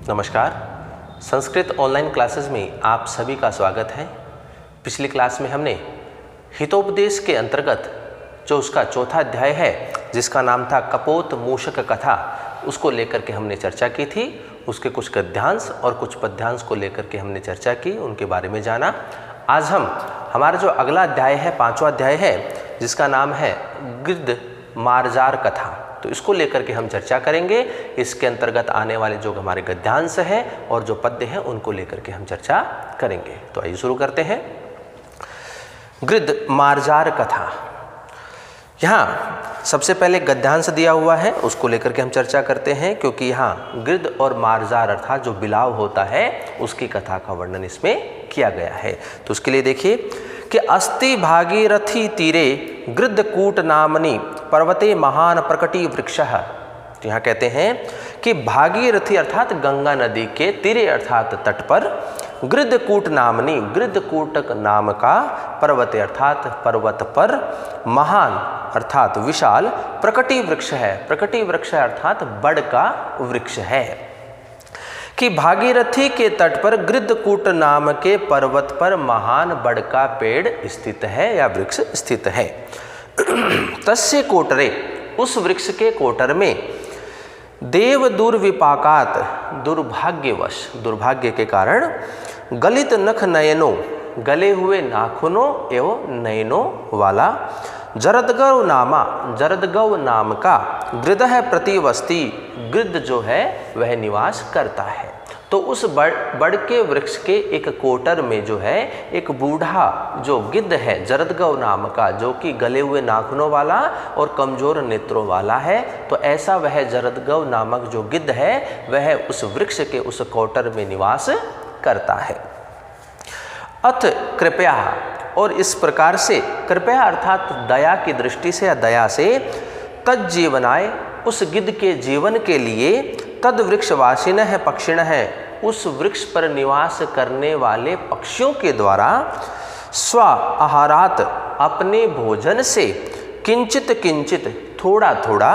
नमस्कार। Sanskrit online classes में आप सभी का स्वागत है। पिछली क्लास में हमने हितोपदेश के अंतर्गत जो उसका चौथा अध्याय है जिसका नाम था कपोत मूषक कथा, उसको लेकर के हमने चर्चा की थी। उसके कुछ गद्यांश और कुछ पद्यांश को लेकर के हमने चर्चा की, उनके बारे में जाना। आज हमारा जो अगला अध्याय है, पांचवा अध्याय है, जिसका नाम है गिद्ध मार्जार कथा, तो इसको लेकर के हम चर्चा करेंगे। इसके अंतर्गत आने वाले जो हमारे गद्यांश है और जो पद्य हैं उनको लेकर के हम चर्चा करेंगे। तो आइए शुरू करते हैं। गिद्ध मार्जार कथा, यहाँ सबसे पहले गद्यांश दिया हुआ है, उसको लेकर के हम चर्चा करते हैं, क्योंकि यहाँ गिद्ध और मार्जार अर्थात जो बिलाव होता है उसकी कथा का वर्णन इसमें किया गया है। तो उसके लिए देखिए कि अस्ति भागीरथी तीरे गिद्ध कूट नामनी पर्वते महान प्रकटी वृक्षः। तो यहाँ कहते हैं कि भागीरथी अर्थात गंगा नदी के तीरे अर्थात तट पर गिद्ध कूट नामनी, गिद्ध कूटक नाम का पर्वत अर्थात पर्वत पर महान अर्थात विशाल प्रकटी वृक्ष है। प्रकटी वृक्ष अर्थात बड़ का वृक्ष है कि भागीरथी के तट पर गिद्धकूट नाम के पर्वत पर महान बड़ का पेड़ स्थित है या वृक्ष स्थित है। तस्य कोटरे, उस वृक्ष के कोटर में देव दुर्विपाकात, दुर्भाग्यवश, दुर्भाग्य के कारण गलित नख नयनों, गले हुए नाखूनों एवं नयनों वाला जरदगव नामा, जरदगव नाम का गिद्ध प्रतिवस्ती, गिद्ध जो है वह निवास करता है। तो उस बड़ के वृक्ष के एक कोटर में जो है एक बूढ़ा जो गिद्ध है जरदगव नाम का, जो कि गले हुए नाखूनों वाला और कमजोर नेत्रों वाला है। तो ऐसा वह जरदगव नामक जो गिद्ध है वह उस वृक्ष के उस कोटर में निवास करता है। अथ कृपया, और इस प्रकार से कृपया अर्थात दया की दृष्टि से या दया से तज्जीवनाय, उस गिद्ध के जीवन के लिए तद वृक्षवासिन है पक्षिण है, उस वृक्ष पर निवास करने वाले पक्षियों के द्वारा स्व आहारात, अपने भोजन से किंचित किंचित, थोड़ा थोड़ा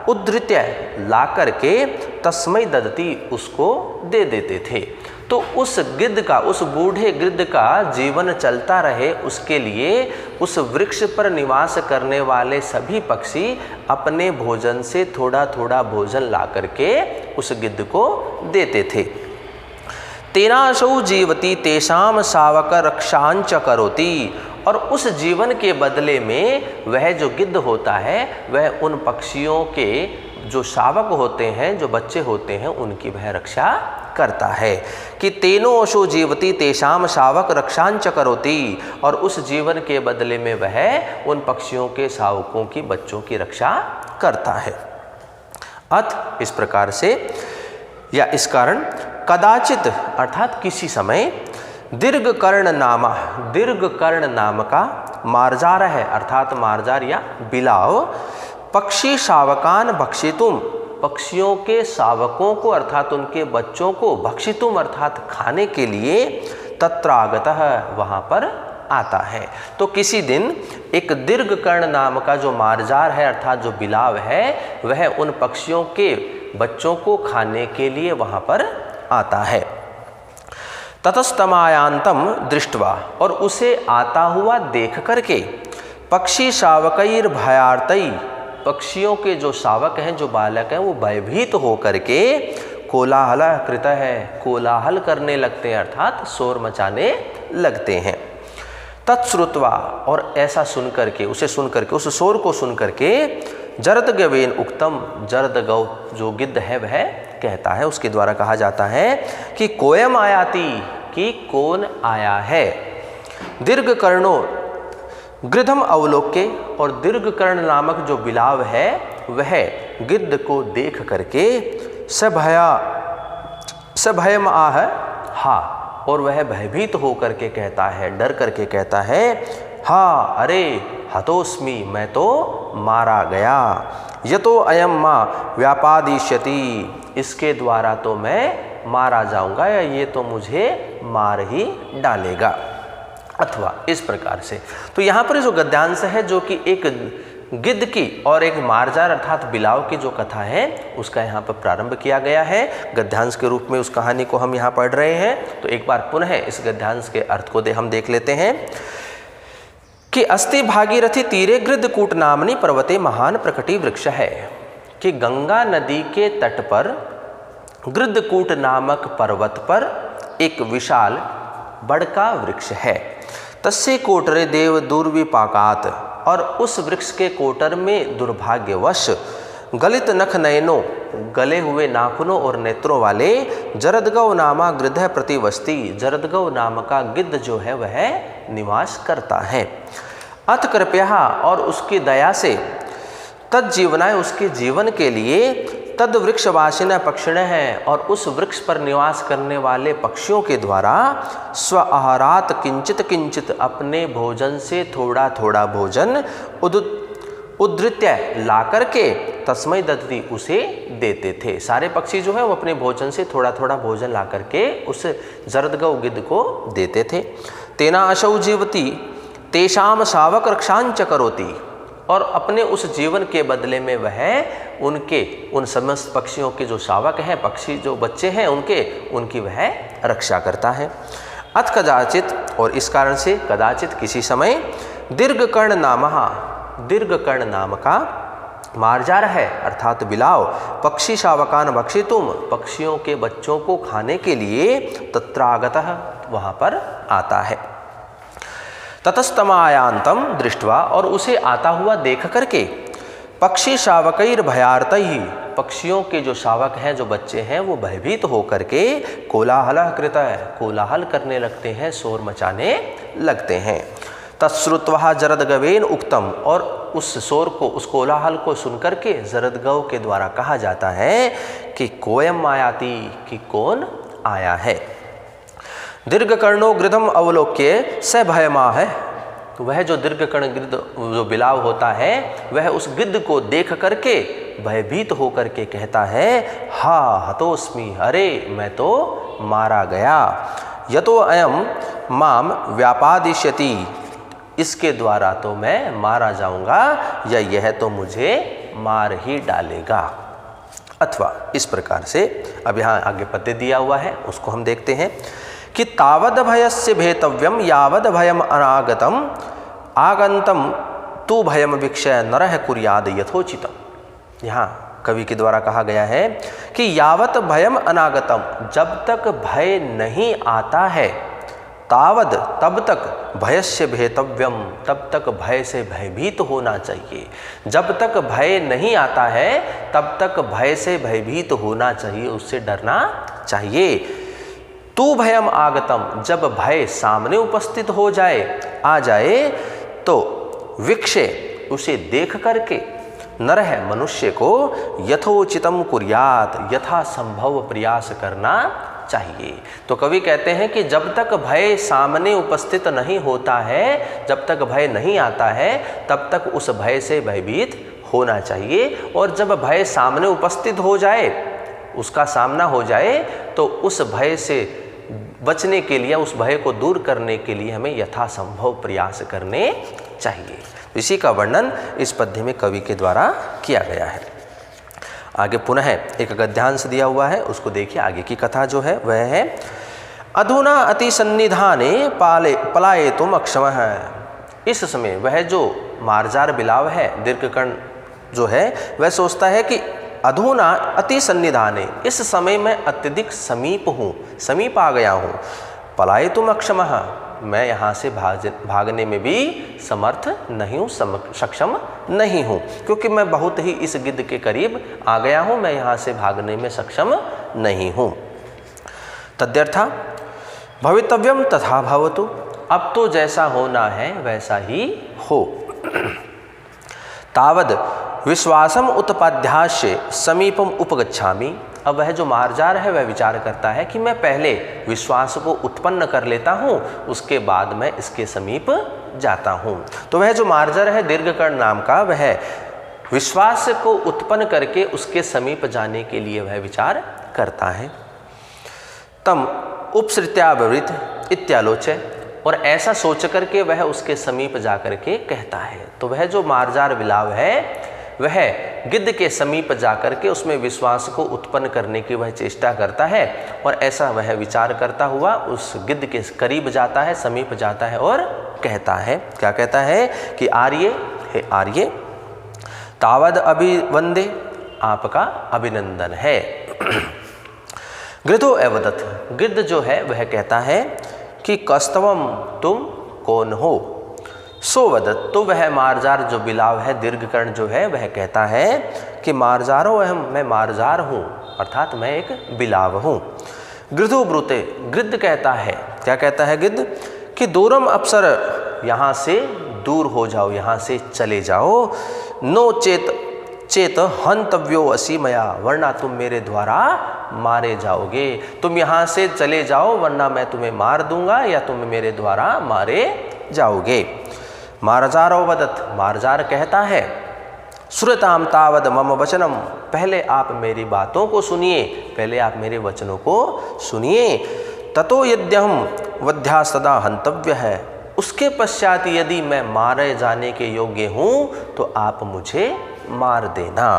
उद्धृत्य ला करके तस्मै ददती, उसको दे देते थे। तो उस गिद्ध का, उस बूढ़े गिद्ध का जीवन चलता रहे उसके लिए उस वृक्ष पर निवास करने वाले सभी पक्षी अपने भोजन से थोड़ा थोड़ा भोजन ला करके उस गिद्ध को देते थे। तेनाशौ जीवती तेषाम शावक रक्षांच करोति, और उस जीवन के बदले में वह जो गिद्ध होता है वह उन पक्षियों के जो शावक होते हैं, जो बच्चे होते हैं, उनकी वह रक्षा करता है। कि तेनोशो जीवती तेषाम शावक रक्षांच करोति, और उस जीवन के बदले में वह उन पक्षियों के शावकों की, बच्चों की रक्षा करता है। अत इस प्रकार से या इस कारण कदाचित अर्थात किसी समय दीर्घकर्ण नामा, दीर्घकर्ण नाम का मार्जार है अर्थात मार्जार या बिलाव, पक्षी शावकान भक्षितुम, पक्षियों के शावकों को अर्थात उनके बच्चों को भक्षितुम अर्थात खाने के लिए तत्रागतः, वहाँ पर आता है। तो किसी दिन एक दीर्घकर्ण नाम का जो मार्जार है अर्थात जो बिलाव है वह उन पक्षियों के बच्चों को खाने के लिए वहाँ पर आता है। ततस्तमायांतम दृष्टवा, और उसे आता हुआ देख करके पक्षी शावकैर भयार्तई, पक्षियों के जो शावक हैं, जो बालक हैं, वो भयभीत हो करके कोलाहल कृत है, कोलाहल करने लगते हैं अर्थात शोर मचाने लगते हैं। तत्श्रुत्वा, और ऐसा सुन करके, उसे सुन करके, उस शोर को सुन करके जरदगवेन उक्तम, जरदगव जो गिद्ध है वह कहता है, उसके द्वारा कहा जाता है कि कोयम आयाति, कि कौन आया है। दीर्घकर्णो गिद्धम अवलोक्य, और दीर्घकर्ण नामक जो बिलाव है वह गिद्ध को देख करके सभयम आह हा, और वह भयभीत हो करके कहता है, डर करके कहता है, हा अरे हतोस्मि, मैं तो मारा गया, यतो अयम मां व्यापादिष्यति, इसके द्वारा तो मैं मारा जाऊंगा या ये तो मुझे मार ही डालेगा, अथवा इस प्रकार से। तो यहाँ पर जो गद्यांश है जो कि एक गिद्ध की और एक मार्जार अर्थात बिलाव की जो कथा है उसका यहाँ पर प्रारंभ किया गया है। गद्यांश के रूप में उस कहानी को हम यहाँ पढ़ रहे हैं। तो एक बार पुनः इस गद्यांश के अर्थ को हम देख लेते हैं कि अस्ति भागीरथी तीरे गृद्धकूट नामनी पर्वते महान प्रकटी वृक्ष है, कि गंगा नदी के तट पर गृद्धकूट नामक पर्वत पर एक विशाल बड़का वृक्ष है। तस्य कोटरे देव दुर्विपाकात, और उस वृक्ष के कोटर में दुर्भाग्यवश गलित नख नयनों, गले हुए नाखूनों और नेत्रों वाले जरदगव नामा गृध प्रतिवस्ती, जरदगव नाम का गिद्ध जो है वह निवास करता है। अत कृपया, और उसकी दया से, तज्जीवनाय उसके जीवन के लिए, तद वृक्षवासिन पक्षिण है, और उस वृक्ष पर निवास करने वाले पक्षियों के द्वारा स्व आहारात किंचित किंचित अपने भोजन से थोड़ा थोड़ा भोजन उद्धृत्य ला करके तस्मै दत्ति उसे देते थे। सारे पक्षी जो है वो अपने भोजन से थोड़ा थोड़ा भोजन ला करके उस जरदगव गिद्ध को देते थे। तेना अशौ जीवती तेषाम शावक रक्षांच करोति, और अपने उस जीवन के बदले में वह उन समस्त पक्षियों के जो शावक हैं, पक्षी जो बच्चे हैं उनकी वह रक्षा करता है। अथ कदाचित, और इस कारण से कदाचित किसी समय, दीर्घकर्ण नाम का मार्जार है अर्थात बिलाव, पक्षी शावकान भक्षितुम, पक्षियों के बच्चों को खाने के लिए तत्रागतः वहाँ पर आता है। ततस्तमायांतम दृष्ट्वा, और उसे आता हुआ देख करके, पक्षी शावकैर भयार्तैः, पक्षियों के जो शावक हैं, जो बच्चे हैं, वो भयभीत होकर के कोलाहल कृत, कोलाहल करने लगते हैं, शोर मचाने लगते हैं। तत्श्रुत्वा जरदगवेन उक्तम, और उस शोर को, उस कोलाहल को सुनकर के जरदगव के द्वारा कहा जाता है कि कोयम आयाति, कि कौन आया है। दीर्घकर्णो गृधम अवलोक्य स भयमा है, तो वह जो दीर्घकर्ण गिद्ध जो बिलाव होता है वह उस गिद्ध को देख करके भयभीत होकर के कहता है, हा हतोस्मि, अरे मैं तो मारा गया। यतो अयम माम व्यापादिष्यति, इसके द्वारा तो मैं मारा जाऊंगा, या यह तो मुझे मार ही डालेगा। अथवा इस प्रकार से, अब यहाँ आगे पद्य दिया हुआ है उसको हम देखते हैं कि तावद भयस्य भेतव्यम यावद भयम अनागतम आगंतम तु भयम वीक्ष्य नरः कुर्याद यथोचितम। यहाँ कवि के द्वारा कहा गया है कि यावत भयम अनागतम, जब तक भय नहीं आता है, तावद तब तक भयस्य भेतव्यम, तब तक भय से भयभीत होना चाहिए। जब तक भय नहीं आता है तब तक भय से भयभीत होना चाहिए, उससे डरना चाहिए। तू भयम आगतम, जब भय सामने उपस्थित हो जाए, आ जाए, तो वीक्षे, उसे देख करके, नरः मनुष्य को यथोचितम कुर्यात, यथा संभव प्रयास करना चाहिए। तो कवि कहते हैं कि जब तक भय सामने उपस्थित नहीं होता है, जब तक भय नहीं आता है, तब तक उस भय से भयभीत होना चाहिए। और जब भय सामने उपस्थित हो जाए, उसका सामना हो जाए, तो उस भय से बचने के लिए, उस भय को दूर करने के लिए हमें यथासंभव प्रयास करने चाहिए। इसी का वर्णन इस पद्य में कवि के द्वारा किया गया है। आगे पुनः एक गद्यांश दिया हुआ है, उसको देखिए। आगे की कथा जो है वह है, अधुना अति सन्निधाने पलायेतुम अक्षम है। इस समय वह जो मार्जार बिलाव है, दीर्घकर्ण जो है, वह सोचता है कि अधुना अति सन्निधाने, इस समय मैं अत्यधिक समीप हूँ, समीप आ गया हूँ। पलायितुम अक्षमः, मैं यहाँ से भागने में भी समर्थ नहीं हूँ, सक्षम नहीं हूँ, क्योंकि मैं बहुत ही इस गिद्ध के करीब आ गया हूँ, मैं यहाँ से भागने में सक्षम नहीं हूँ। तद्यर्था भवितव्यम तथा भवतु, अब तो जैसा होना है वैसा ही हो। तावद विश्वासम उत्पाद्यास्य समीपम उपगच्छामि, अब वह जो मार्जार है वह विचार करता है कि मैं पहले विश्वास को उत्पन्न कर लेता हूँ, उसके बाद मैं इसके समीप जाता हूँ। तो वह जो मार्जार है दीर्घकर्ण नाम का, वह विश्वास को उत्पन्न करके उसके समीप जाने के लिए वह विचार करता है। तम उपसृत्यावृत इत्यालोच्य, और ऐसा सोच करके वह उसके समीप जा करके कहता है। तो वह जो मार्जार बिलाव है वह गिद्ध के समीप जाकर के उसमें विश्वास को उत्पन्न करने की वह चेष्टा करता है और ऐसा वह विचार करता हुआ उस गिद्ध के करीब जाता है, समीप जाता है और कहता है, क्या कहता है कि आर्य, हे आर्य, तावद अभिवंदे, आपका अभिनंदन है। गृधो अवदत्, गिद्ध जो है वह कहता है कि कस्तवम, तुम कौन हो। सोवदत्, तो वह मार्जार जो बिलाव है, दीर्घकर्ण जो है वह कहता है कि मार्जारो अहम, मैं मार्जार हूँ, अर्थात मैं एक बिलाव हूँ। गृधो ब्रूते, गिद्ध कहता है, क्या कहता है गिद्ध कि दूरम अप्सर, यहाँ से दूर हो जाओ, यहाँ से चले जाओ। नो चेत हंतव्यो असि मया, वरना तुम मेरे द्वारा मारे जाओगे। तुम यहाँ से चले जाओ वरना मैं तुम्हें मार दूंगा या तुम मेरे द्वारा मारे जाओगे। मार्जारो वदत्, मार्जार कहता है, श्रुताम तावद मम वचनम, पहले आप मेरी बातों को सुनिए, पहले आप मेरे वचनों को सुनिए। ततो यद्यहम वध्यास्तदा हंतव्य है, उसके पश्चात यदि मैं मारे जाने के योग्य हूँ तो आप मुझे मार देना।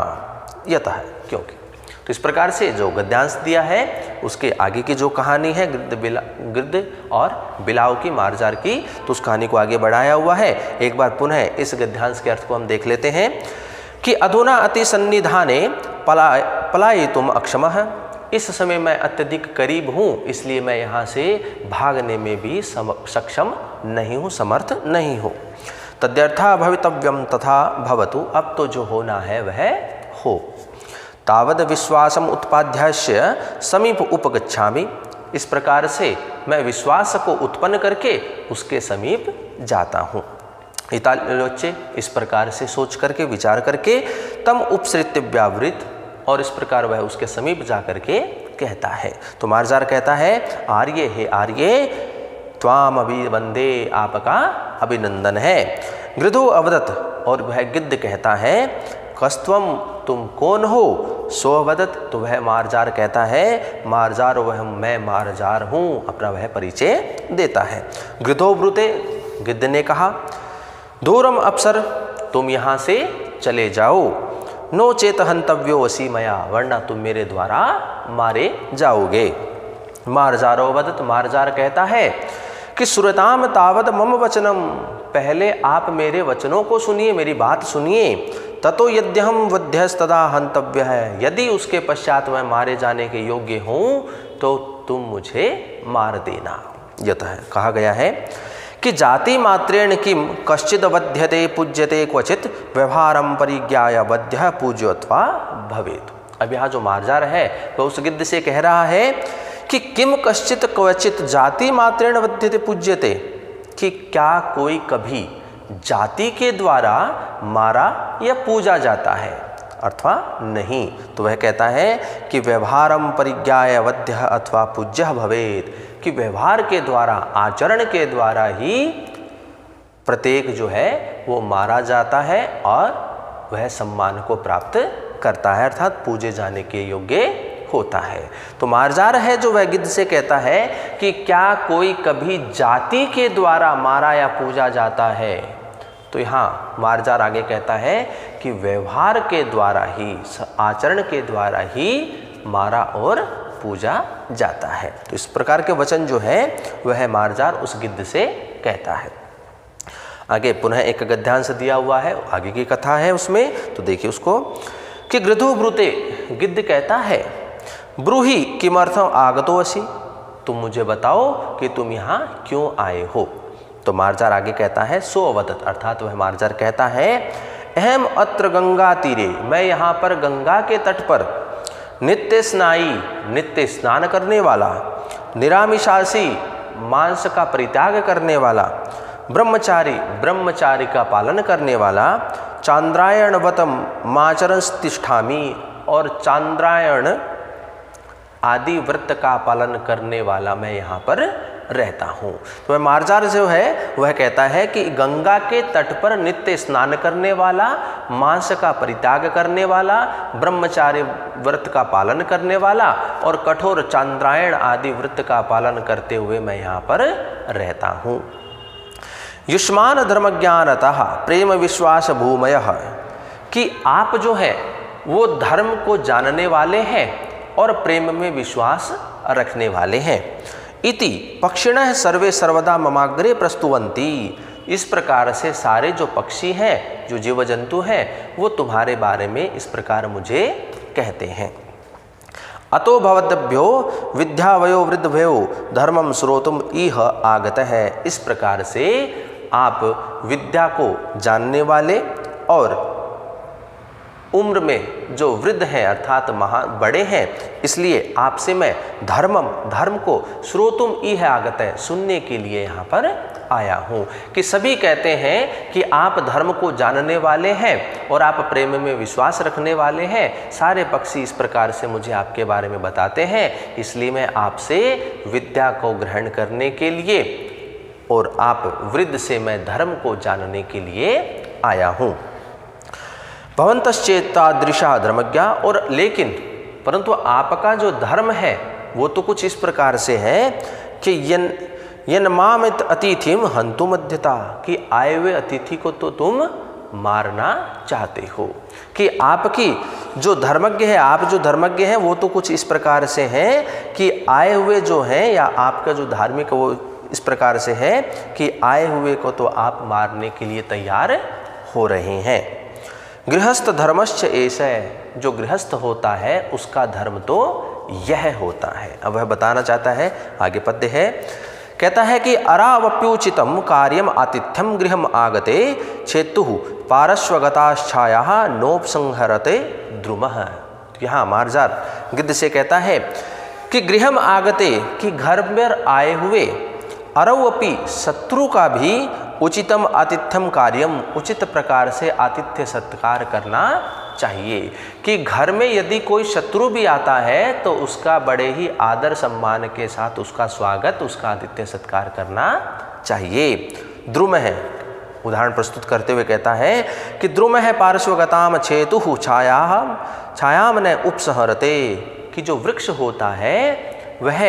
यतः, क्योंकि। तो इस प्रकार से जो गद्यांश दिया है उसके आगे की जो कहानी है गिद्ध और बिलाव की, मार्जार की, तो उस कहानी को आगे बढ़ाया हुआ है। एक बार पुनः इस गद्यांश के अर्थ को हम देख लेते हैं कि अधुना अति सन्निधाने पलायितुम अक्षमः, इस समय मैं अत्यधिक करीब हूँ इसलिए मैं यहाँ से भागने में भी सक्षम नहीं हूँ, समर्थ नहीं हूँ। तद्यर्था भवितव्यम तथा भवतु, अब तो जो होना है वह हो। तावद विश्वासम उत्पाद्यास्य समीप उपगच्छामि, इस प्रकार से मैं विश्वास को उत्पन्न करके उसके समीप जाता हूँ। इतालोच्य, इस प्रकार से सोच करके विचार करके तम उपसृत्य व्यावृत, और इस प्रकार वह उसके समीप जा करके कहता है। तो मार्जार कहता है, आर्य, हे आर्य, त्वाम अभिवंदे, आपका अभिनंदन है। गृधो अवदत्, और वह गिद्ध कहता है, कस्त्वम, तुम कौन हो। सोवदत्, तो वह मार्जार कहता है, मार्जार वह, मैं मार्जार हूँ, अपना वह परिचय देता है। गृधो ब्रूते, गिद्ध ने कहा, दूरम अप्सर, तुम यहाँ से चले जाओ। नो चेत हंतव्यो असि मया, वरना तुम मेरे द्वारा मारे जाओगे। मार्जारो वदत्, मार्जार कहता है कि सुरताम तावद मम वचनम, पहले आप मेरे वचनों को सुनिए, मेरी बात सुनिए। ततो यद्यहम वध्यस्तदा हंतव्य है, यदि उसके पश्चात मैं मारे जाने के योग्य हूँ तो तुम मुझे मार देना। यतः, कहा गया है कि जाति मात्रेण किम कश्चिद वध्यते पूज्यते क्वचित व्यवहारम परिज्ञाय वध्य पूज्यो अथवा भवेत्। अब यहाँ जो मार्जार है वह उस गिद्ध से कह रहा है कि किम कश्चित क्वचित जाति मात्रेण वध्यते पूज्यते, कि क्या कोई कभी जाति के द्वारा मारा या पूजा जाता है अथवा नहीं। तो वह कहता है कि व्यवहारम परिज्ञाय वध्य अथवा पूज्य भवेत्, कि व्यवहार के द्वारा, आचरण के द्वारा ही प्रत्येक जो है वो मारा जाता है और वह सम्मान को प्राप्त करता है, अर्थात पूजे जाने के योग्य होता है। तो मार्जार है जो वह गिद्ध से कहता है कि क्या कोई कभी जाति के द्वारा मारा या पूजा जाता है। तो यहाँ मार्जार आगे कहता है कि व्यवहार के द्वारा ही, आचरण के द्वारा ही मारा और पूजा जाता है। तो इस प्रकार के वचन जो है वह मार्जार उस गिद्ध से कहता है। आगे पुनः एक गद्यांश दिया हुआ है, आगे की कथा है उसमें, तो देखिए उसको कि गृधो ब्रूते, गिद्ध कहता है, ब्रूहि किमर्थम आगतो असि, तुम मुझे बताओ कि तुम यहाँ क्यों आए हो। तो मार्जार आगे कहता है, सो अवदत्, अर्थात वह मार्जार कहता है, अहम अत्र गंगा तीरे, मैं यहाँ पर गंगा के तट पर नित्य स्नायी, नित्य स्नान करने वाला, निरामिषासी, मांस का परित्याग करने वाला, ब्रह्मचारी, ब्रह्मचारी का पालन करने वाला, चांद्रायणवतम माचरण तिष्ठामि, और चांद्रायण आदि व्रत का पालन करने वाला मैं यहाँ पर रहता हूँ। तो वह मार्जार जो है वह कहता है कि गंगा के तट पर नित्य स्नान करने वाला, मांस का परित्याग करने वाला, ब्रह्मचार्य व्रत का पालन करने वाला और कठोर चांद्रायण आदि व्रत का पालन करते हुए मैं यहाँ पर रहता हूँ। युष्मान धर्मज्ञानतः प्रेम विश्वास भूमयः, कि आप जो है वो धर्म को जानने वाले हैं और प्रेम में विश्वास रखने वाले हैं। इति पक्षिणः सर्वे सर्वदा ममाग्रे प्रस्तुवन्ति, इस प्रकार से सारे जो पक्षी हैं, जो जीव जंतु हैं, वो तुम्हारे बारे में इस प्रकार मुझे कहते हैं। अतो भवद्भ्यो विद्यावयो वृद्धभ्यो धर्मम श्रोतुम इह आगतः, इस प्रकार से आप विद्या को जानने वाले और उम्र में जो वृद्ध हैं अर्थात बड़े हैं, इसलिए आपसे मैं धर्म को श्रोतुम इह आगत है, सुनने के लिए यहाँ पर आया हूँ। कि सभी कहते हैं कि आप धर्म को जानने वाले हैं और आप प्रेम में विश्वास रखने वाले हैं। सारे पक्षी इस प्रकार से मुझे आपके बारे में बताते हैं, इसलिए मैं आपसे विद्या को ग्रहण करने के लिए और आप वृद्ध से मैं धर्म को जानने के लिए आया हूँ। भवंतश्चेत्तादृशा धर्मज्ञा, और लेकिन परंतु आपका जो धर्म है वो तो कुछ इस प्रकार से है कि यन्मामित अतिथिम हंतु मध्यता, कि आए हुए अतिथि को तो तुम मारना चाहते हो। कि आपकी जो धर्मज्ञ है, आप जो धर्मज्ञ हैं वो तो कुछ इस प्रकार से हैं कि आए हुए जो हैं, या आपका जो धार्मिक वो इस प्रकार से है कि आए हुए को तो आप मारने के लिए तैयार हो रहे हैं। गृहस्थ धर्मश्च एष, जो गृहस्थ होता है उसका धर्म तो यह होता है। अब वह बताना चाहता है, आगे पद्य है, कहता है कि अरावप्युचितम कार्यम आतिथ्यम गृहम आगते छेतुः पार्श्वगताश्छायाः नोपसंहरते द्रुमः। यहाँ मार्जार गिद्ध से कहता है कि गृहम आगते, कि घर में आए हुए, अरवपि शत्रु का भी उचितम आतिथ्यम कार्यम, उचित प्रकार से आतिथ्य सत्कार करना चाहिए। कि घर में यदि कोई शत्रु भी आता है तो उसका बड़े ही आदर सम्मान के साथ उसका स्वागत, उसका आतिथ्य सत्कार करना चाहिए। द्रुम है, उदाहरण प्रस्तुत करते हुए कहता है कि द्रुम है पार्श्वगताम छेतुः छायाम न उपसहरते, कि जो वृक्ष होता है वह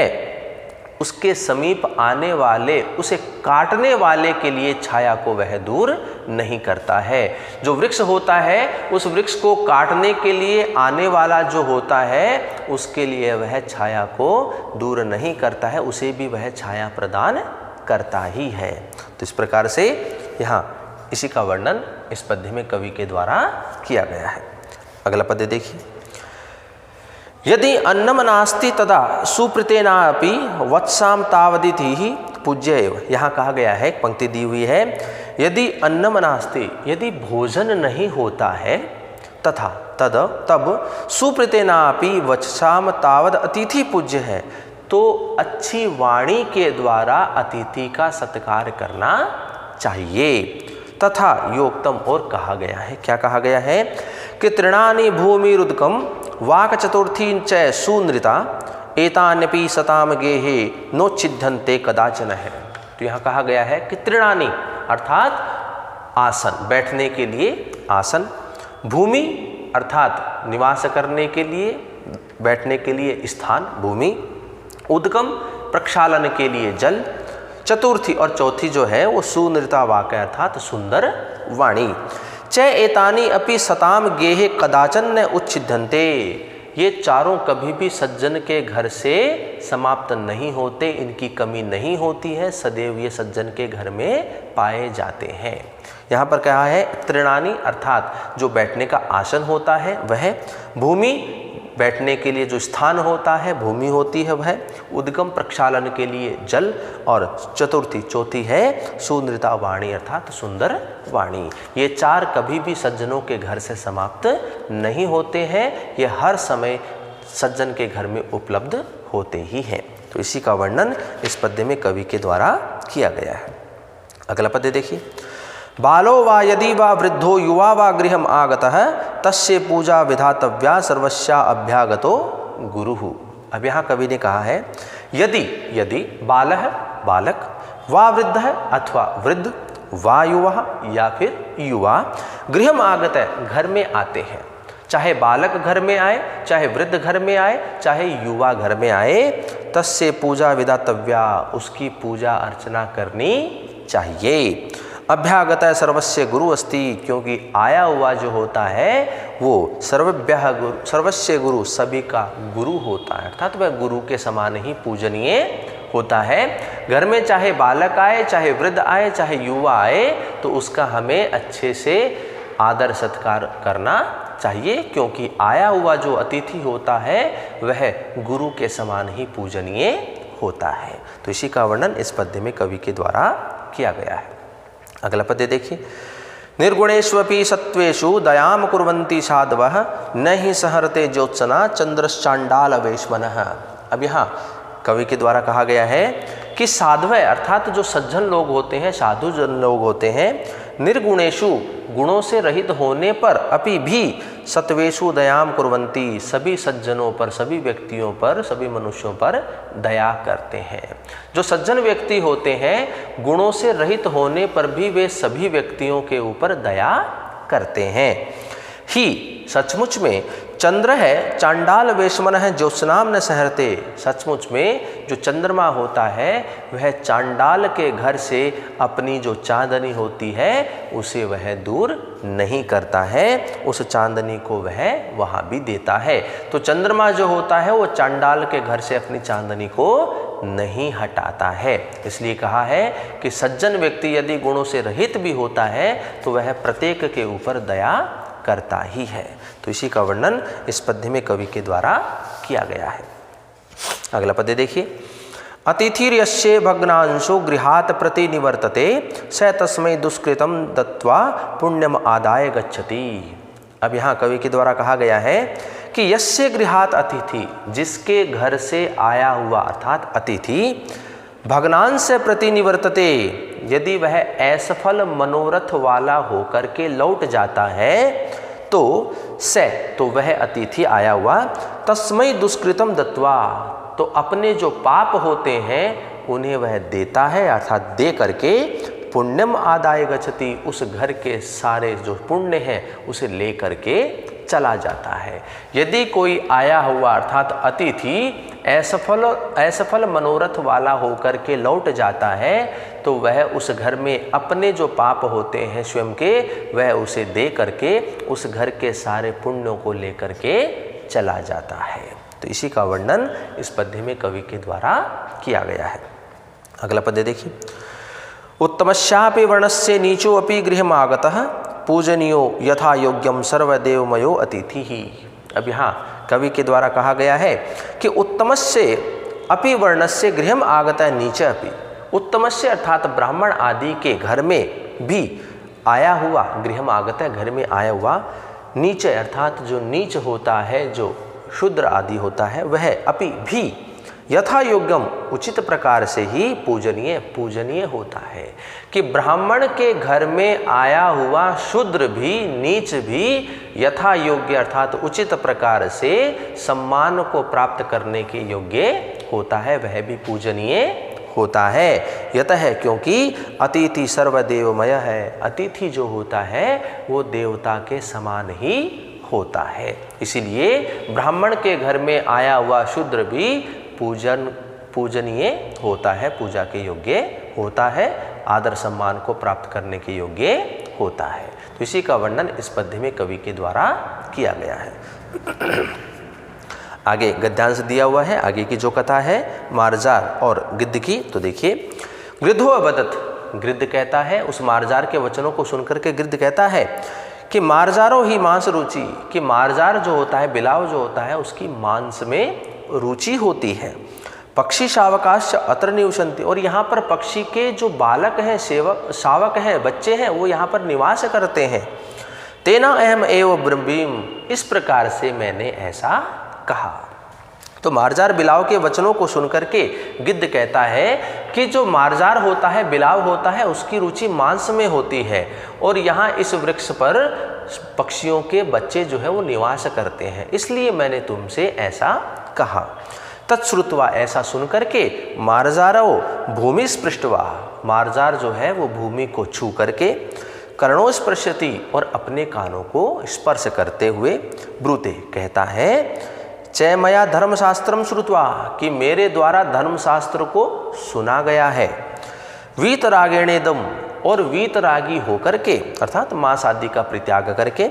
उसके समीप आने वाले, उसे काटने वाले के लिए छाया को वह दूर नहीं करता है। जो वृक्ष होता है उस वृक्ष को काटने के लिए आने वाला जो होता है उसके लिए वह छाया को दूर नहीं करता है, उसे भी वह छाया प्रदान करता ही है। तो इस प्रकार से यहाँ इसी का वर्णन इस पद्य में कवि के द्वारा किया गया है। अगला पद्य देखिए, यदि अन्नम नास्ति तदा सुप्रीतेनापि वत्साम तावदिति पूज्यैव। यहाँ कहा गया है, एक पंक्ति दी हुई है, यदि अन्नम नास्ति, यदि भोजन नहीं होता है, तथा तब सुप्रीतेनापि वत्साम तावद अतिथि पूज्य है, तो अच्छी वाणी के द्वारा अतिथि का सत्कार करना चाहिए। तथा योक्तम, और कहा गया है, क्या कहा गया है कि तृणानि भूमिरुदकम वाक चतुर्थी च सुनृता एतान्यपि सताम गेहे नोच्छिद्यन्ते कदाचन है। तो यहाँ कहा गया है कि तृणानि अर्थात आसन, बैठने के लिए आसन, भूमि अर्थात निवास करने के लिए, बैठने के लिए स्थान भूमि, उदकम प्रक्षालन के लिए जल, चतुर्थी और चौथी जो है वो सुनृता वाक अर्थात सुंदर वाणी। च एतानि अपि सताम गेहे कदाचन न उच्छिद्यन्ते, ये चारों कभी भी सज्जन के घर से समाप्त नहीं होते, इनकी कमी नहीं होती है, सदैव ये सज्जन के घर में पाए जाते हैं। यहाँ पर कहा है तृणानि अर्थात जो बैठने का आसन होता है वह, भूमि बैठने के लिए जो स्थान होता है भूमि होती है वह, उद्गम प्रक्षालन के लिए जल, और चतुर्थी चौथी है सुनृता वाणी अर्थात सुंदर वाणी। ये चार कभी भी सज्जनों के घर से समाप्त नहीं होते हैं, ये हर समय सज्जन के घर में उपलब्ध होते ही हैं। तो इसी का वर्णन इस पद्य में कवि के द्वारा किया गया है। अगला पद्य देखिए, बालो वा यदि वा वृद्धो युवा वा गृहम आगतः तस्य पूजा विधातव्या सर्वस्या अभ्यागतो गुरुः। अब यहाँ कवि ने कहा है यदि बालः बालक, वा वृद्ध है अथवा वृद्ध, वा युवा या फिर युवा, गृहम आगत है घर में आते हैं। चाहे बालक घर में आए, चाहे वृद्ध घर में आए, चाहे युवा घर में आए, तस्य पूजा विधातव्या, उसकी पूजा अर्चना करनी चाहिए। अभ्यागत है सर्वस्य गुरु अस्ति, क्योंकि आया हुआ जो होता है वो सर्वस्य गुरु, सभी का गुरु होता है, अर्थात वह गुरु के समान ही पूजनीय होता है। घर में चाहे बालक आए, चाहे वृद्ध आए, चाहे युवा आए, तो उसका हमें अच्छे से आदर सत्कार करना चाहिए, क्योंकि आया हुआ जो अतिथि होता है वह गुरु के समान ही पूजनीय होता है। तो इसी का वर्णन इस पद्य में कवि के द्वारा किया गया है। अगला पद्य देखिए, निर्गुणेष्वपि सत्वेषु दयाम कुर्वन्ति साधवः, न ही सहरते ज्योत्सना चंद्रश्चांडाल वेश्मनः। अब यहाँ कवि के द्वारा कहा गया है कि साधव अर्थात जो सज्जन लोग होते हैं, साधु जन लोग होते हैं, निर्गुणेषु गुणों से रहित होने पर, अपि भी सत्वेषु दयाम कुर्वन्ति, सभी सज्जनों पर, सभी व्यक्तियों पर, सभी मनुष्यों पर दया करते हैं। जो सज्जन व्यक्ति होते हैं गुणों से रहित होने पर भी वे सभी व्यक्तियों के ऊपर दया करते हैं। ही सचमुच में चंद्र है चांडाल वेशमन है ज्योत्सनाम न सहरते, सचमुच में जो चंद्रमा होता है वह चांडाल के घर से अपनी जो चांदनी होती है उसे वह दूर नहीं करता है, उस चांदनी को वह वहाँ भी देता है। तो चंद्रमा जो होता है वो चांडाल के घर से अपनी चांदनी को नहीं हटाता है। इसलिए कहा है कि सज्जन व्यक्ति यदि गुणों से रहित भी होता है तो वह प्रत्येक के ऊपर दया करता ही है। तो इसी का वर्णन इस पद्य में कवि के द्वारा किया गया है। अगला पद्य देखिए, अतिथिर्यस्य भग्नांशो गृहात् प्रति निवर्तते स तस्मै दुष्कृतम दत्वा पुण्यम आदाय गच्छति। अब यहाँ कवि के द्वारा कहा गया है कि यस्य गृहात् अतिथि, जिसके घर से आया हुआ अर्थात अतिथि, भग्नांश प्रति निवर्तते, यदि वह असफल मनोरथ वाला होकर के लौट जाता है तो तो वह अतिथि आया हुआ तस्मै दुष्कृतम दत्वा, तो अपने जो पाप होते हैं उन्हें वह देता है, अर्थात दे करके पुण्यम आदाय गच्छति, उस घर के सारे जो पुण्य हैं उसे ले करके चला जाता है। यदि कोई आया हुआ अर्थात अतिथि असफल मनोरथ वाला होकर के लौट जाता है तो वह उस घर में अपने जो पाप होते हैं स्वयं के वह उसे दे करके उस घर के सारे पुण्यों को लेकर के चला जाता है। तो इसी का वर्णन इस पद्य में कवि के द्वारा किया गया है। अगला पद्य देखिए, उत्तमस्यापि वर्णस्य नीचो अपि गृहमागतः पूजनीयो यथा योग्यम सर्वदेवमयो अतिथि ही। अब यहाँ कवि के द्वारा कहा गया है कि उत्तमस्य अपि वर्णस्य गृहम आगतः नीच अपि, उत्तमस्य अर्थात ब्राह्मण आदि के घर में भी आया हुआ, गृहम आगतः घर में आया हुआ, नीच अर्थात जो नीच होता है, जो शूद्र आदि होता है, वह अपि भी यथा योग्यम उचित प्रकार से ही पूजनीय होता है। कि ब्राह्मण के घर में आया हुआ शूद्र भी, नीच भी यथा योग्य अर्थात उचित प्रकार से सम्मान को प्राप्त करने के योग्य होता है, वह भी पूजनीय होता है। यतः क्योंकि अतिथि सर्वदेवमय है, अतिथि जो होता है वो देवता के समान ही होता है। इसीलिए ब्राह्मण के घर में आया हुआ शूद्र भी पूजनीय होता है, पूजा के योग्य होता है, आदर सम्मान को प्राप्त करने के योग्य होता है। तो इसी का वर्णन इस पद्य में कवि के द्वारा किया गया है। आगे गद्यांश दिया हुआ है, आगे की जो कथा है मार्जार और गिद्ध की, तो देखिए, गृद्धो अवदत्, गृद्ध कहता है, उस मार्जार के वचनों को सुनकर के गृद्ध कहता है कि मार्जारो ही मांस रुचि, कि मार्जार जो होता है, बिलाव जो होता है, उसकी मांस में रुचि होती है। पक्षी शावकाश्च अत्र निवसन्ति, और यहाँ पर पक्षी के जो बालक हैं, शावक हैं, बच्चे हैं, वो यहाँ पर निवास करते हैं। तेना अहम एव ब्रवीम, इस प्रकार से मैंने ऐसा कहा। तो मार्जार बिलाव के वचनों को सुनकर के गिद्ध कहता है कि जो मार्जार होता है, बिलाव होता है, उसकी रुचि मांस में होती है, और यहाँ इस वृक्ष पर पक्षियों के बच्चे जो है वो निवास करते हैं, इसलिए मैंने तुमसे ऐसा कहा। तत्श्रुत्वा ऐसा सुन करके मार्जारो भूमि स्पृष्टवा, मार्जार जो है वो भूमि को छू करके कर्णोस्पृशति और अपने कानों को स्पर्श करते हुए ब्रूते कहता है चयमया धर्मशास्त्रम श्रुत्वा कि मेरे द्वारा धर्मशास्त्र को सुना गया है। वीतरागेणेदम और वीतरागी होकर के अर्थात मांस आदि का परित्याग करके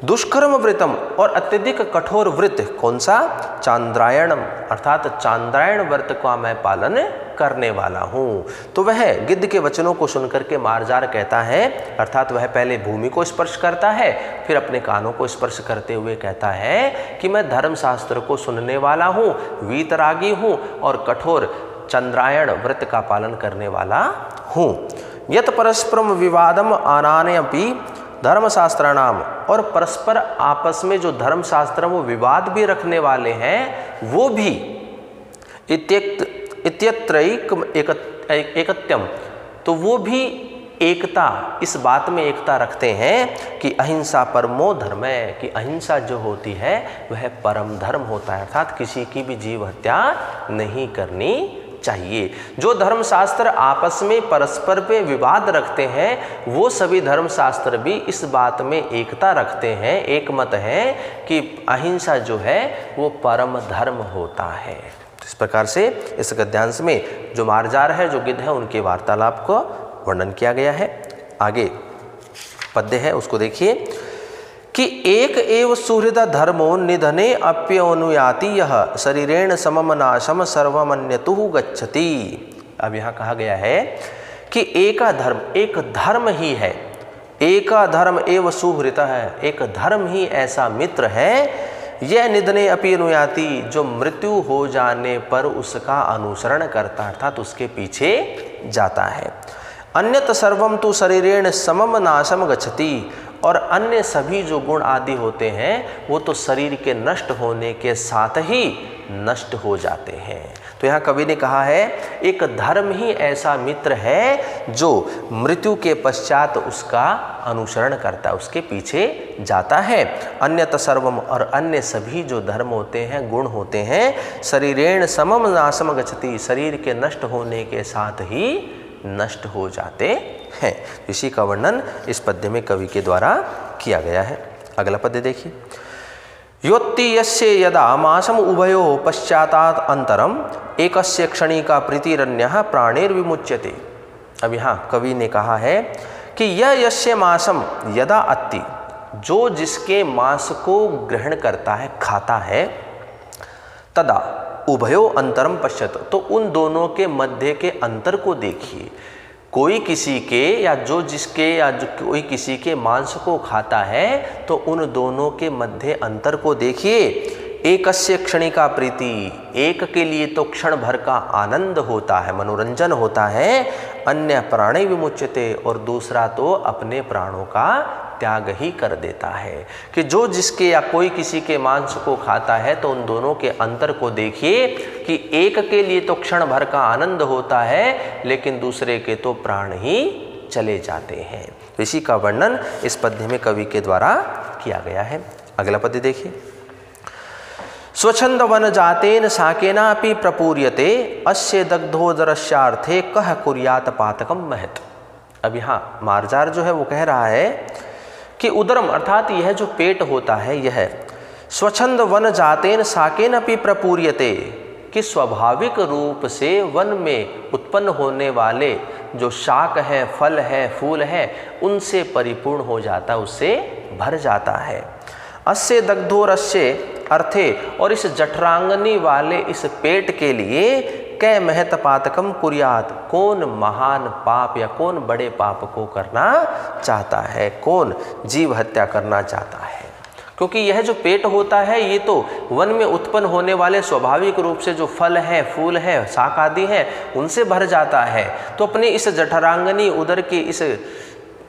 दुष्कर्म व्रतम और अत्यधिक कठोर व्रत कौन सा चांद्रायणम अर्थात चांद्रायण व्रत का मैं पालन करने वाला हूँ। तो वह गिद्ध के वचनों को सुनकर के मार्जार कहता है अर्थात वह पहले भूमि को स्पर्श करता है फिर अपने कानों को स्पर्श करते हुए कहता है कि मैं धर्मशास्त्र को सुनने वाला हूँ, वीतरागी हूँ और कठोर चंद्रायण व्रत का पालन करने वाला हूँ। यत परस्परम विवादम आनानयपि धर्मशास्त्राणाम और परस्पर आपस में जो धर्मशास्त्र वो विवाद भी रखने वाले हैं वो भी एकत्यम तो वो भी एकता इस बात में एकता रखते हैं कि अहिंसा परमो धर्म है कि अहिंसा जो होती है वह परम धर्म होता है अर्थात किसी की भी जीव हत्या नहीं करनी चाहिए। जो धर्मशास्त्र आपस में परस्पर पे विवाद रखते हैं वो सभी धर्मशास्त्र भी इस बात में एकता रखते हैं, एक मत है कि अहिंसा जो है वो परम धर्म होता है। इस प्रकार से इस गद्यांश में जो मार्जार है जो गिद्ध है उनके वार्तालाप को वर्णन किया गया है। आगे पद्य है उसको देखिए कि एक एव सुहृद धर्मो निधने अप्यनुयाति यह शरीरेण समम नाशम सर्वमन्यतु गच्छति। अब यहाँ कहा गया है कि एक धर्म ही है, एक धर्म एव सुहृत है, एक धर्म ही ऐसा मित्र है यह निधने अपि अनुयाति जो मृत्यु हो जाने पर उसका अनुसरण करता अर्थात उसके पीछे जाता है। अन्यत सर्वम तु शरीरेण समम नाशम गच्छति और अन्य सभी जो गुण आदि होते हैं वो तो शरीर के नष्ट होने के साथ ही नष्ट हो जाते हैं। तो यहाँ कवि ने कहा है एक धर्म ही ऐसा मित्र है जो मृत्यु के पश्चात उसका अनुसरण करता है, उसके पीछे जाता है। अन्यत सर्वम और अन्य सभी जो धर्म होते हैं गुण होते हैं शरीरेण समम नाशम गच्छति शरीर के नष्ट होने के साथ ही नष्ट हो जाते हैं। इसी का वर्णन इस पद्य में कवि के द्वारा किया गया है। अगला पद्य देखिए योत्ति यस्य यदा मासम उभयो पश्चातात् अंतरम एकस्य क्षणिका प्रीतिरन्यः प्राणेर्विमुच्यते। अब यहाँ कवि ने कहा है कि यह यस्य मासम यदा अत्ति जो जिसके मांस को ग्रहण करता है खाता है तदा उभयो अंतरम पश्यत तो उन दोनों के मध्य के अंतर को देखिए। कोई किसी के या जो जिसके या जो कोई किसी के मांस को खाता है तो उन दोनों के मध्य अंतर को देखिए। एकस्य क्षणिका प्रीति एक के लिए तो क्षण भर का आनंद होता है, मनोरंजन होता है। अन्य प्राणे विमुच्यते और दूसरा तो अपने प्राणों का त्याग ही कर देता है। कि जो जिसके या कोई किसी के मांस को खाता है तो उन दोनों के अंतर को देखिए कि एक के लिए तो क्षण भर का आनंद होता है लेकिन दूसरे के तो प्राण ही चले जाते हैं। इसी का वर्णन इस पद्य में कवि के द्वारा किया गया है। अगला पद्य देखिए स्वच्छंद वन जातेन साकेनापि प्रपूर्यते अस्य दग्धोदरस्यार्थे कह कुर्यात पातकम महत। अब यहाँ मार्जार जो है वो कह रहा है कि उदरम अर्थात यह जो पेट होता है यह स्वच्छंद वन जातेन साकेनापि प्रपूर्यते कि स्वाभाविक रूप से वन में उत्पन्न होने वाले जो शाक है, फल है, फूल है उनसे परिपूर्ण हो जाता है, उससे भर जाता है। अस्य दग्धोरस्य अर्थे और इस जठरांगनी वाले इस पेट के लिए कै महत पातकम कुर्यात कौन महान पाप या कौन बड़े पाप को करना चाहता है, कौन जीव हत्या करना चाहता है। क्योंकि यह जो पेट होता है ये तो वन में उत्पन्न होने वाले स्वाभाविक रूप से जो फल है, फूल है, शाक आदि हैं उनसे भर जाता है। तो अपने इस जठरांगनी उदर की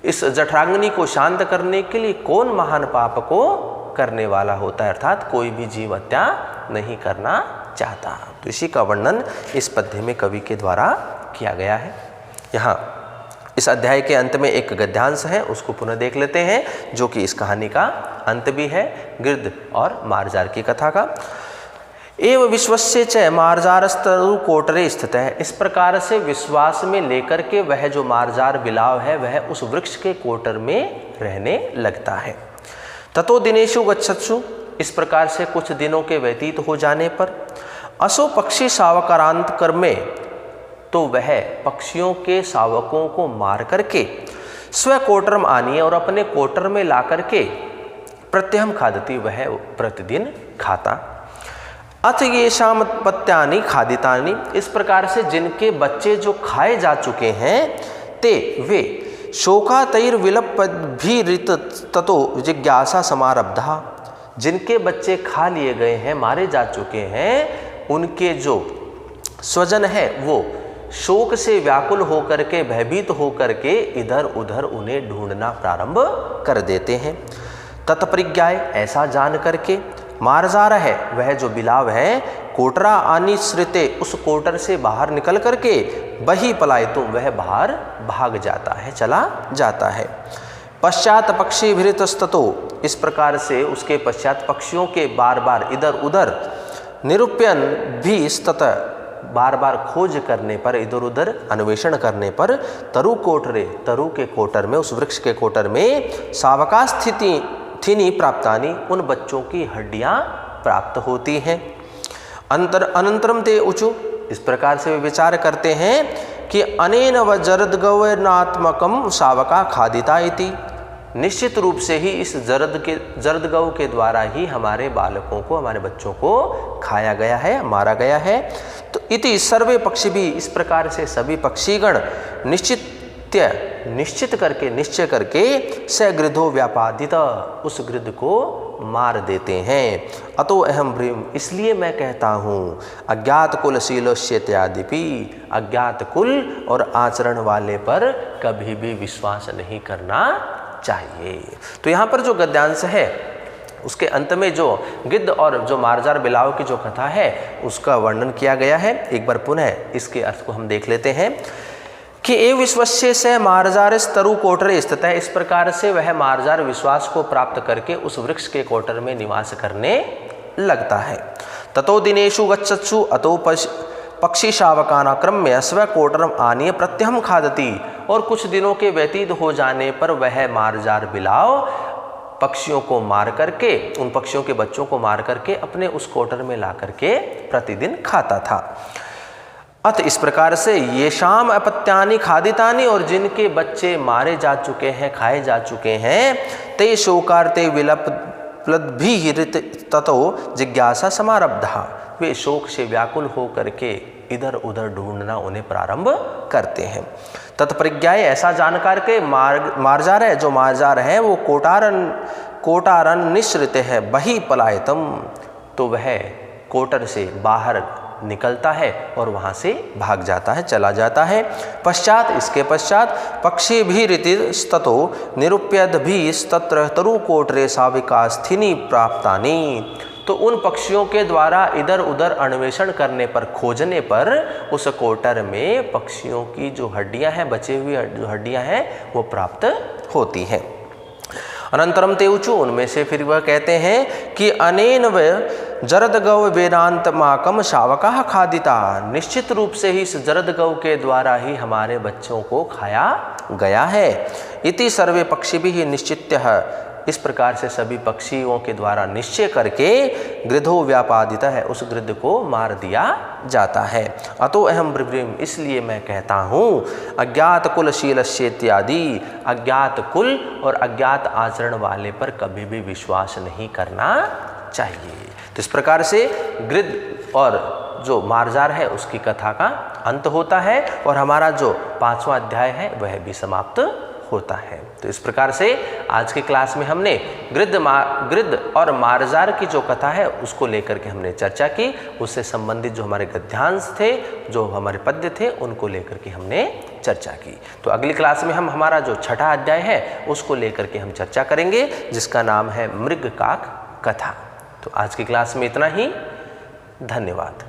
इस जठरांगनी को शांत करने के लिए कौन महान पाप को करने वाला होता है, अर्थात कोई भी जीव हत्या नहीं करना चाहता। तो इसी का वर्णन इस पद्य में कवि के द्वारा किया गया है। यहाँ इस अध्याय के अंत में एक गद्यांश है उसको पुनः देख लेते हैं जो कि इस कहानी का अंत भी है गिर्द और मार्जार की कथा का। एवं विश्वस्य च मार्जारस्तरु कोटरे स्थित है। इस प्रकार से विश्वास में लेकर के वह जो मार्जार बिलाव है वह उस वृक्ष के कोटर में रहने लगता है। ततो दिनेषु गच्छत्सु, इस प्रकार से कुछ दिनों के व्यतीत हो जाने पर असो पक्षी शावकारांत कर्मे, तो वह पक्षियों के शावकों को मार करके स्व कोटरम आनिए, और अपने कोटर में ला करके प्रत्यहम खादती, वह प्रतिदिन खाता। अथ ये शामत्पत्यानि खादितानि, इस प्रकार से जिनके बच्चे जो खाए जा चुके हैं ते वे शोकातैर्विलप भी ऋत ततो जिज्ञासा समारब्धा, जिनके बच्चे खा लिए गए हैं, मारे जा चुके हैं, उनके जो स्वजन है वो शोक से व्याकुल होकर के, भयभीत होकर के इधर उधर उन्हें ढूंढना प्रारंभ कर देते हैं। तत्परिज्ञाय, ऐसा जान करके, मार्जार है वह जो बिलाव है, कोटरा आनिश्रिते, उस कोटर से बाहर निकल करके बही पलायतुम, वह बाहर भाग जाता है, चला जाता है। पश्चात पक्षी भृतस्ततो, इस प्रकार से उसके पश्चात पक्षियों के बार बार इधर उधर निरूप्यन भी स्तत, बार बार खोज करने पर, इधर उधर अन्वेषण करने पर, तरु कोटरे, तरु के कोटर में, उस वृक्ष के कोटर में शावका स्थिति थिनी प्राप्तानी, उन बच्चों की हड्डियां प्राप्त होती हैं। अनंतरम ते उचु, इस प्रकार से वे विचार करते हैं कि अनेन व जरदगवनात्मकम शावका खादिता इति, निश्चित रूप से ही इस जरदगव के द्वारा ही हमारे बालकों को, हमारे बच्चों को खाया गया है, मारा गया है। तो इति सर्वे पक्षी भी, इस प्रकार से सभी पक्षीगण निश्चित करके, निश्चय करके स गृधो व्यापादित, उस गृध को मार देते हैं। अतो अहम ब्रीम, इसलिए मैं कहता हूँ, अज्ञात कुल शीलोष्यत्यादिपि, अज्ञात कुल और आचरण वाले पर कभी भी विश्वास नहीं करना चाहिए। तो यहाँ पर जो गद्यांश है उसके अंत में जो गिद्ध और जो मार्जार बिलाव की जो कथा है उसका वर्णन किया गया है। एक बार पुनः इसके अर्थ को हम देख लेते हैं कि ए विश्वस्य से मार्जार तरु कोटरे स्थित है, इस प्रकार से वह मार्जार विश्वास को प्राप्त करके उस वृक्ष के कोटर में निवास करने लगता है। ततो दिनेषु गच्छत्सु अतो पक्षी शावकाना क्रम्य स्व कोटरम आनीय प्रत्यहम खादती, और कुछ दिनों के व्यतीत हो जाने पर वह मार्जार बिलाव पक्षियों को मार करके, उन पक्षियों के बच्चों को मार करके अपने उस कोटर में ला करके प्रतिदिन खाता था। अत इस प्रकार से ये शाम अपत्यानि खादितानि, और जिनके बच्चे मारे जा चुके हैं, खाए जा चुके हैं, ते शोकार्ते विलप भी ततो जिज्ञासा समारब्धा, वे शोक से व्याकुल हो करके इधर उधर ढूंढना उन्हें प्रारंभ करते हैं। तत्परिज्ञाय, ऐसा जानकर के मार्जार है, जो मार्जार है वो कोटारन निश्रित है, बही पलायतम, तो वह कोटर से बाहर निकलता है और वहाँ से भाग जाता है, चला जाता है। पश्चात, इसके पश्चात पक्षी भी ऋतिस्ततो निरूप्यद भी तत्र तरु कोटरे साविका स्थिनी प्राप्तानि, तो उन पक्षियों के द्वारा इधर उधर अन्वेषण करने पर, खोजने पर उस कोटर में पक्षियों की जो हड्डियां हैं, बचे हुए जो हड्डियां हैं वो प्राप्त होती हैं। अनंतरम ते उचु, उनमें से फिर वह कहते हैं कि अनेन व जरदगव वेदांत माकम शावका खादिता, निश्चित रूप से ही इस जरदगव के द्वारा ही हमारे बच्चों को खाया गया है। इति सर्वे पक्षी भी ही निश्चित्य है, इस प्रकार से सभी पक्षियों के द्वारा निश्चय करके गृधो व्यापादित है, उस गृध को मार दिया जाता है। अतो अहम ब्रिव्रीम, इसलिए मैं कहता हूँ, अज्ञात कुल शीलस्य इत्यादि, अज्ञात कुल और अज्ञात आचरण वाले पर कभी भी विश्वास नहीं करना चाहिए। तो इस प्रकार से गृध और जो मार्जार है उसकी कथा का अंत होता है और हमारा जो 5वां अध्याय है वह भी समाप्त होता है। तो इस प्रकार से आज की क्लास में हमने गृध और मार्जार की जो कथा है उसको लेकर के हमने चर्चा की, उससे संबंधित जो हमारे गद्यांश थे, जो हमारे पद्य थे, उनको लेकर के हमने चर्चा की। तो अगली क्लास में हम हमारा जो 6ठा अध्याय है उसको लेकर के हम चर्चा करेंगे, जिसका नाम है मृग काक कथा। तो आज की क्लास में इतना ही, धन्यवाद।